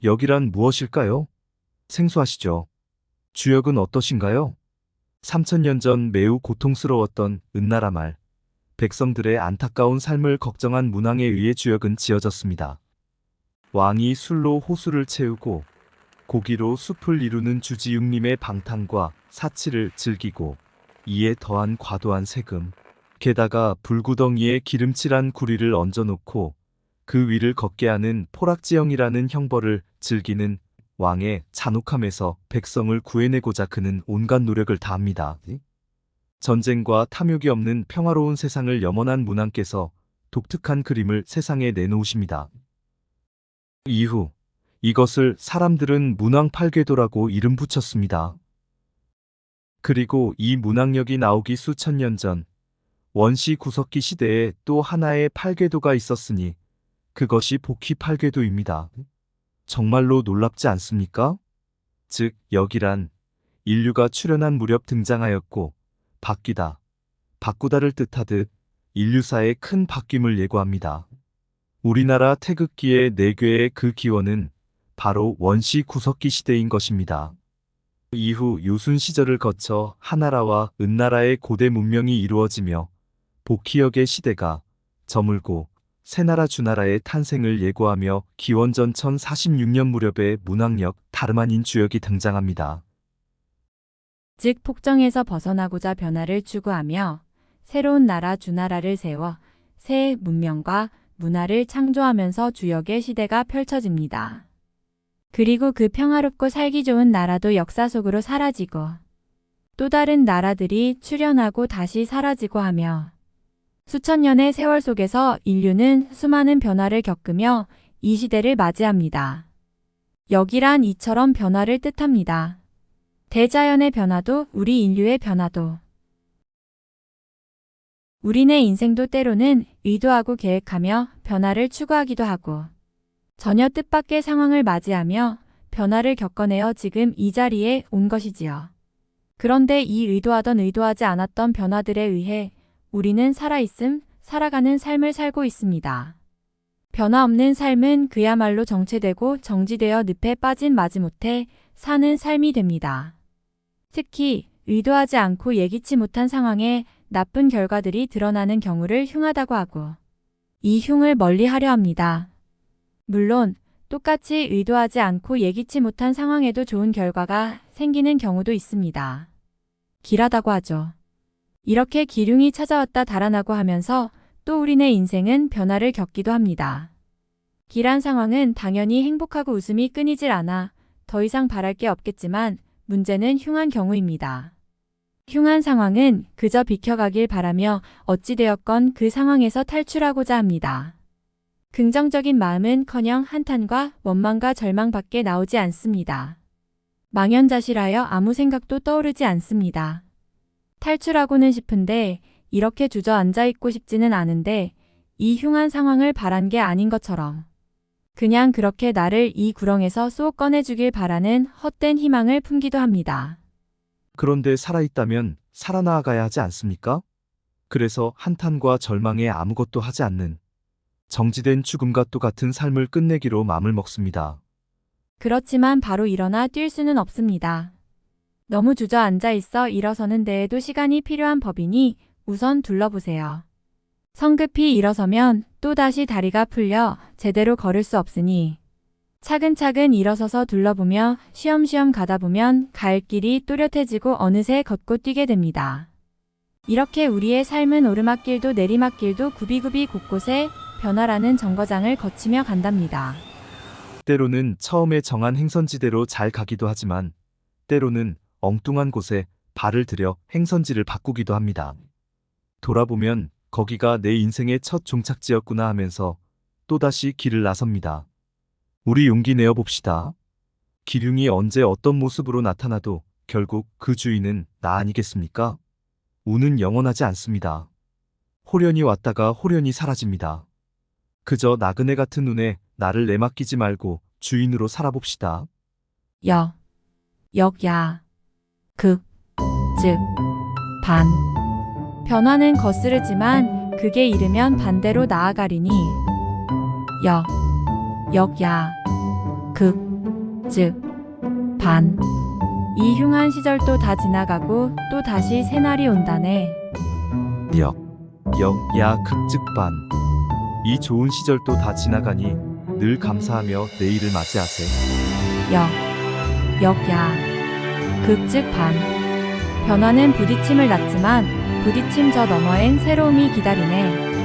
역이란 무엇일까요? 생소하시죠? 주역은 어떠신가요? 3000년 전 매우 고통스러웠던 은나라 말, 백성들의 안타까운 삶을 걱정한 문왕에 의해 주역은 지어졌습니다. 왕이 술로 호수를 채우고 고기로 숲을 이루는 주지육림의 방탕과 사치를 즐기고 이에 더한 과도한 세금, 게다가 불구덩이에 기름칠한 구리를 얹어놓고 그 위를 걷게 하는 포락지형이라는 형벌을 즐기는 왕의 잔혹함에서 백성을 구해내고자 그는 온갖 노력을 다합니다. 전쟁과 탐욕이 없는 평화로운 세상을 염원한 문왕께서 독특한 그림을 세상에 내놓으십니다. 이후 이것을 사람들은 문왕팔궤도라고 이름 붙였습니다. 그리고 이 문왕역이 나오기 수천 년 전 원시 구석기 시대에 또 하나의 팔궤도가 있었으니 그것이 복희팔궤도입니다. 정말로 놀랍지 않습니까? 즉 역이란 인류가 출현한 무렵 등장하였고 바뀌다, 바꾸다를 뜻하듯 인류사의 큰 바뀜을 예고합니다. 우리나라 태극기의 4궤의 그 기원은 바로 원시 구석기 시대인 것입니다. 이후 요순 시절을 거쳐 하나라와 은나라의 고대 문명이 이루어지며 복희역의 시대가 저물고 새나라 주나라의 탄생을 예고하며 기원전 1046년 무렵에 문왕역 다름 아닌 주역이 등장합니다. 즉 폭정에서 벗어나고자 변화를 추구하며 새로운 나라 주나라를 세워 새 문명과 문화를 창조하면서 주역의 시대가 펼쳐집니다. 그리고 그 평화롭고 살기 좋은 나라도 역사 속으로 사라지고 또 다른 나라들이 출현하고 다시 사라지고 하며 수천 년의 세월 속에서 인류는 수많은 변화를 겪으며 이 시대를 맞이합니다. 역이란 이처럼 변화를 뜻합니다. 대자연의 변화도 우리 인류의 변화도 우리네 인생도 때로는 의도하고 계획하며 변화를 추구하기도 하고 전혀 뜻밖의 상황을 맞이하며 변화를 겪어내어 지금 이 자리에 온 것이지요. 그런데 이 의도하지 않았던 변화들에 의해 우리는 살아있음, 살아가는 삶을 살고 있습니다. 변화 없는 삶은 그야말로 정체되고 정지되어 늪에 빠진 마지못해 사는 삶이 됩니다. 특히 의도하지 않고 예기치 못한 상황에 나쁜 결과들이 드러나는 경우를 흉하다고 하고 이 흉을 멀리하려 합니다. 물론 똑같이 의도하지 않고 예기치 못한 상황에도 좋은 결과가 생기는 경우도 있습니다. 길하다고 하죠. 이렇게 기륭이 찾아왔다 달아나고 하면서 또 우리네 인생은 변화를 겪기도 합니다. 길한 상황은 당연히 행복하고 웃음이 끊이질 않아 더 이상 바랄 게 없겠지만 문제는 흉한 경우입니다. 흉한 상황은 그저 비켜가길 바라며 어찌되었건 그 상황에서 탈출하고자 합니다. 긍정적인 마음은커녕 한탄과 원망과 절망밖에 나오지 않습니다. 망연자실하여 아무 생각도 떠오르지 않습니다. 탈출하고는 싶은데 이렇게 주저앉아 있고 싶지는 않은데 이 흉한 상황을 바란 게 아닌 것처럼 그냥 그렇게 나를 이 구렁에서 쏙 꺼내주길 바라는 헛된 희망을 품기도 합니다. 그런데 살아있다면 살아나가야 하지 않습니까? 그래서 한탄과 절망에 아무것도 하지 않는 정지된 죽음과 똑같은 삶을 끝내기로 마음을 먹습니다. 그렇지만 바로 일어나 뛸 수는 없습니다. 너무 주저앉아 있어 일어서는 데에도 시간이 필요한 법이니 우선 둘러보세요. 성급히 일어서면 또다시 다리가 풀려 제대로 걸을 수 없으니 차근차근 일어서서 둘러보며 쉬엄쉬엄 가다 보면 갈 길이 또렷해지고 어느새 걷고 뛰게 됩니다. 이렇게 우리의 삶은 오르막길도 내리막길도 굽이굽이 곳곳에 변화라는 정거장을 거치며 간답니다. 때로는 처음에 정한 행선지대로 잘 가기도 하지만 때로는 엉뚱한 곳에 발을 들여 행선지를 바꾸기도 합니다. 돌아보면 거기가 내 인생의 첫 종착지였구나 하면서 또다시 길을 나섭니다. 우리 용기 내어 봅시다. 기륭이 언제 어떤 모습으로 나타나도 결국 그 주인은 나 아니겠습니까? 운은 영원하지 않습니다. 호련히 왔다가 호련히 사라집니다. 그저 나그네 같은 눈에 나를 내맡기지 말고 주인으로 살아봅시다. 역야, 극, 즉, 반. 변화는 거스르지만 극에 이르면 반대로 나아가리니 역야, 극, 즉, 반. 이 흉한 시절도 다 지나가고 또 다시 새날이 온다네. 역, 야, 극즉반. 이 좋은 시절도 다 지나가니 늘 감사하며 내일을 맞이하세. 역야. 극즉 반. 변화는 부딪힘을 낳지만 부딪힘 저 너머엔 새로움이 기다리네.